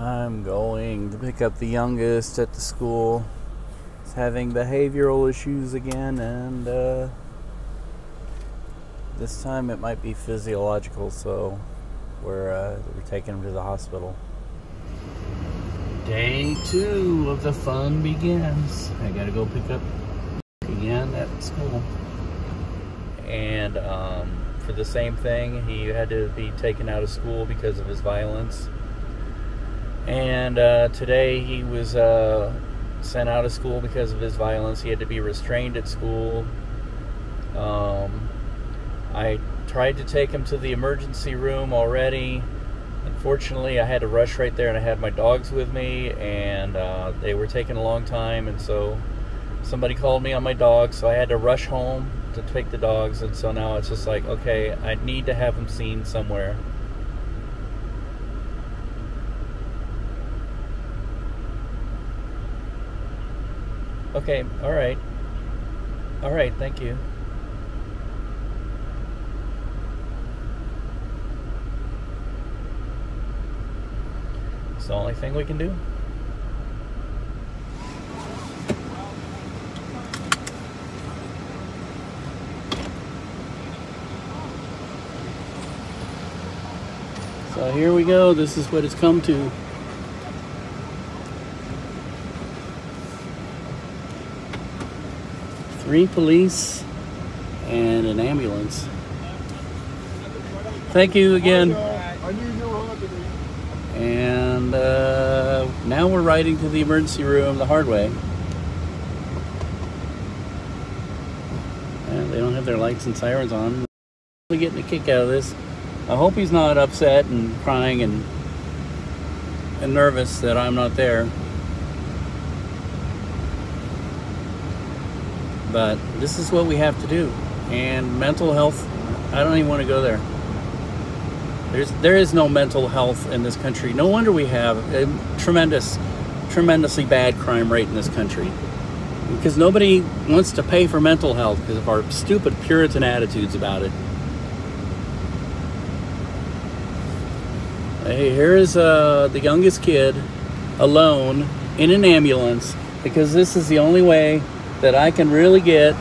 I'm going to pick up the youngest at the school. He's having behavioral issues again, and this time it might be physiological, so we're taking him to the hospital. Day 2 of the fun begins. I gotta go pick up again at school. And for the same thing, he had to be taken out of school because of his violence. And today he was sent out of school because of his violence. He had to be restrained at school. I tried to take him to the emergency room already. Unfortunately, I had to rush right there, and I had my dogs with me, and they were taking a long time, and so somebody called me on my dogs, so I had to rush home to take the dogs. And so now it's just like, okay, I need to have them seen somewhere. Okay, all right, thank you. It's the only thing we can do. So here we go. This is what it's come to. Three police and an ambulance. Thank you again. And now we're riding to the emergency room the hard way. And they don't have their lights and sirens on. We're getting a kick out of this. I hope he's not upset and crying and nervous that I'm not there. But this is what we have to do. And mental health, I don't even want to go there. There is no mental health in this country. No wonder we have a tremendously bad crime rate in this country. Because nobody wants to pay for mental health because of our stupid Puritan attitudes about it. Hey, here is the youngest kid alone in an ambulance, because this is the only way that I can really get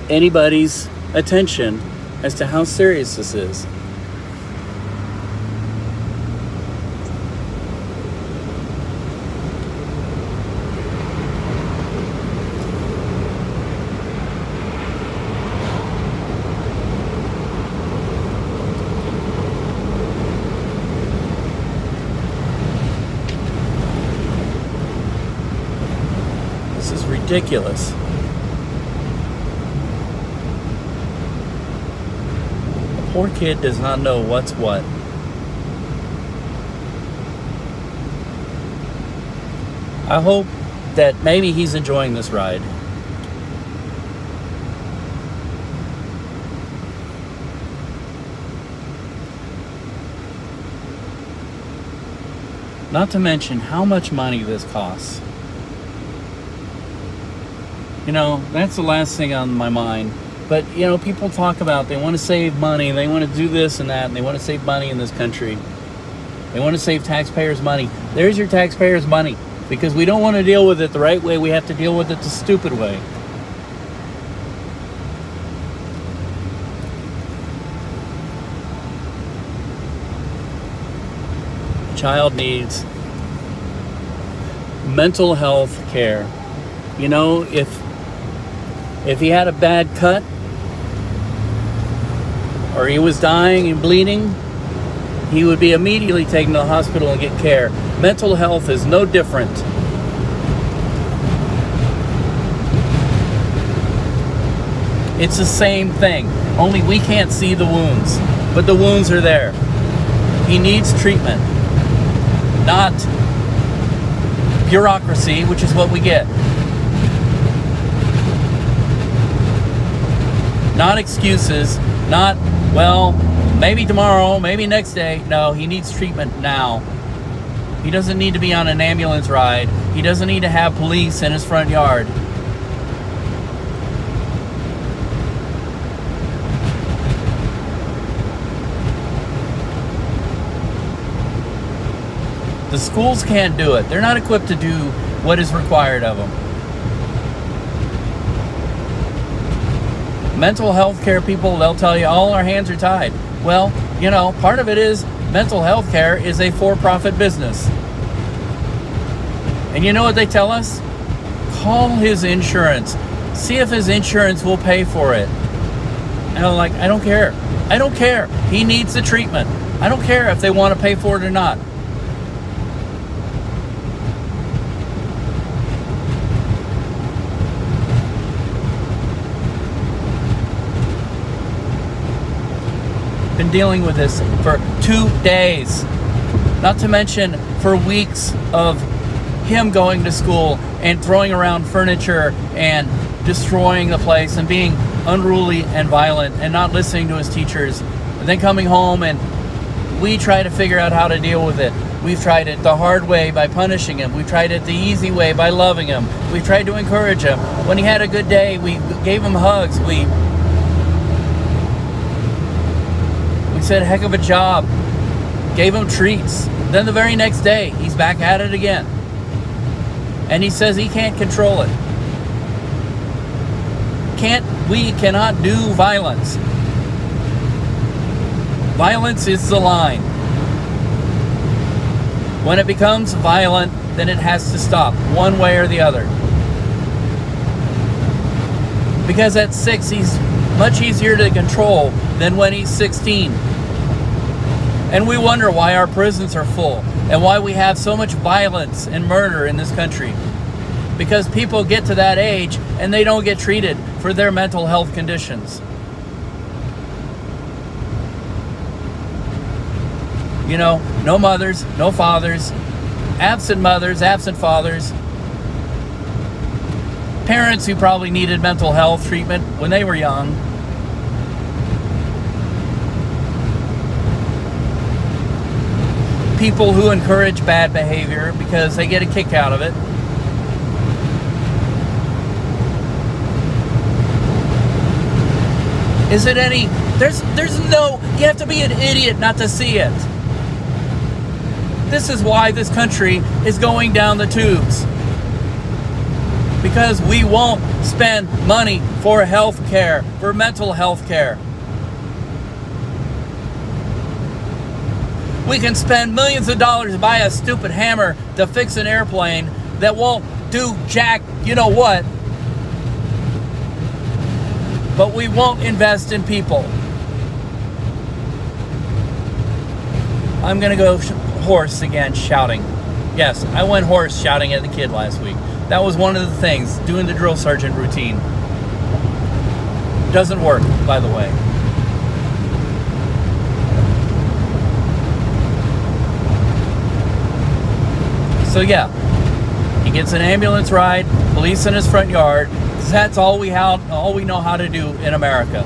anybody's attention as to how serious this is. This is ridiculous. The poor kid does not know what's what. I hope that maybe he's enjoying this ride. Not to mention how much money this costs. You know, that's the last thing on my mind. But, you know, people talk about they want to save money, they want to do this and that, and they want to save money in this country. They want to save taxpayers' money. There's your taxpayers' money. Because we don't want to deal with it the right way, we have to deal with it the stupid way. The child needs mental health care. You know, if he had a bad cut, or he was dying and bleeding, he would be immediately taken to the hospital and get care. Mental health is no different. It's the same thing, only we can't see the wounds, but the wounds are there. He needs treatment, not bureaucracy, which is what we get. Not excuses, not, well, maybe tomorrow, maybe next day. No, he needs treatment now. He doesn't need to be on an ambulance ride. He doesn't need to have police in his front yard. The schools can't do it. They're not equipped to do what is required of them. Mental health care people, they'll tell you all our hands are tied. Well, you know, part of it is mental health care is a for-profit business. And you know what they tell us? Call his insurance. See if his insurance will pay for it. And I'm like, I don't care. I don't care. He needs the treatment. I don't care if they want to pay for it or not. Been dealing with this for 2 days. Not to mention for weeks of him going to school and throwing around furniture and destroying the place and being unruly and violent and not listening to his teachers. And then coming home, and we try to figure out how to deal with it. We've tried it the hard way by punishing him. We've tried it the easy way by loving him. We've tried to encourage him. When he had a good day, we gave him hugs. We said, heck of a job. Gave him treats. Then the very next day, he's back at it again. And he says he can't control it. We cannot do violence. Violence is the line. When it becomes violent, then it has to stop, one way or the other. Because at 6, he's much easier to control than when he's 16. And we wonder why our prisons are full and why we have so much violence and murder in this country. Because people get to that age and they don't get treated for their mental health conditions. You know, no mothers, no fathers, absent mothers, absent fathers, parents who probably needed mental health treatment when they were young. People who encourage bad behavior because they get a kick out of it. Is it any, there's no, you have to be an idiot not to see it. This is why this country is going down the tubes. Because we won't spend money for health care, for mental health care. We can spend millions of dollars to buy a stupid hammer to fix an airplane that won't do jack, you know what. But we won't invest in people. I'm going to go hoarse again, shouting. Yes, I went hoarse shouting at the kid last week. That was one of the things, doing the drill sergeant routine. Doesn't work, by the way. So yeah, he gets an ambulance ride, police in his front yard. That's all we know how to do in America.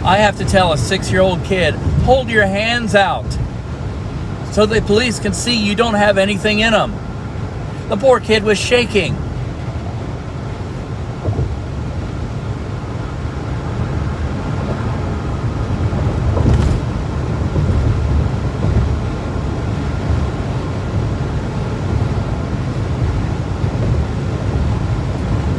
I have to tell a 6-year-old kid, hold your hands out so the police can see you don't have anything in them. The poor kid was shaking.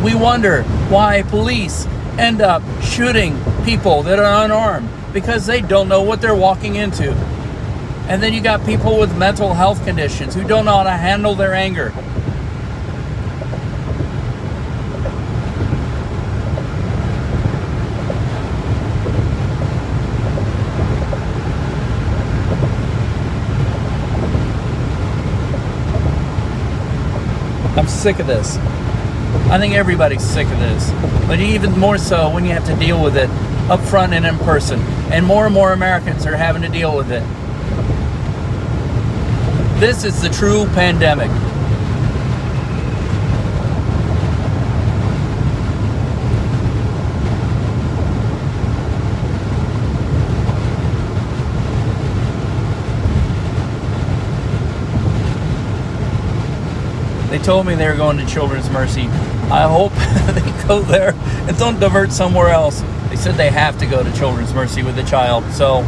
We wonder why police end up shooting people that are unarmed because they don't know what they're walking into. And then you got people with mental health conditions who don't know how to handle their anger. I'm sick of this. I think everybody's sick of this, but even more so when you have to deal with it up front and in person. And more Americans are having to deal with it. This is the true pandemic. They told me they were going to Children's Mercy. I hope they go there and don't divert somewhere else. They said they have to go to Children's Mercy with the child, so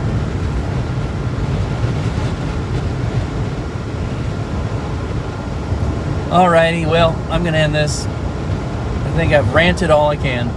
Alrighty, well, I'm going to end this. I think I've ranted all I can.